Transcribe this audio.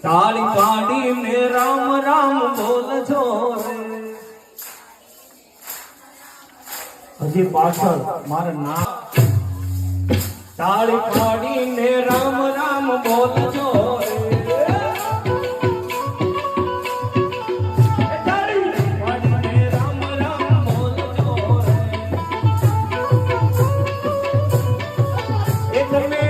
તાળી પાડીને રામ રામ બોલજો રે. હજી પાછળ મારા નામ તાળી પાડીને રામ રામ બોલજો રે. તાળી પાડીને રામ રામ બોલજો રે. એ તમે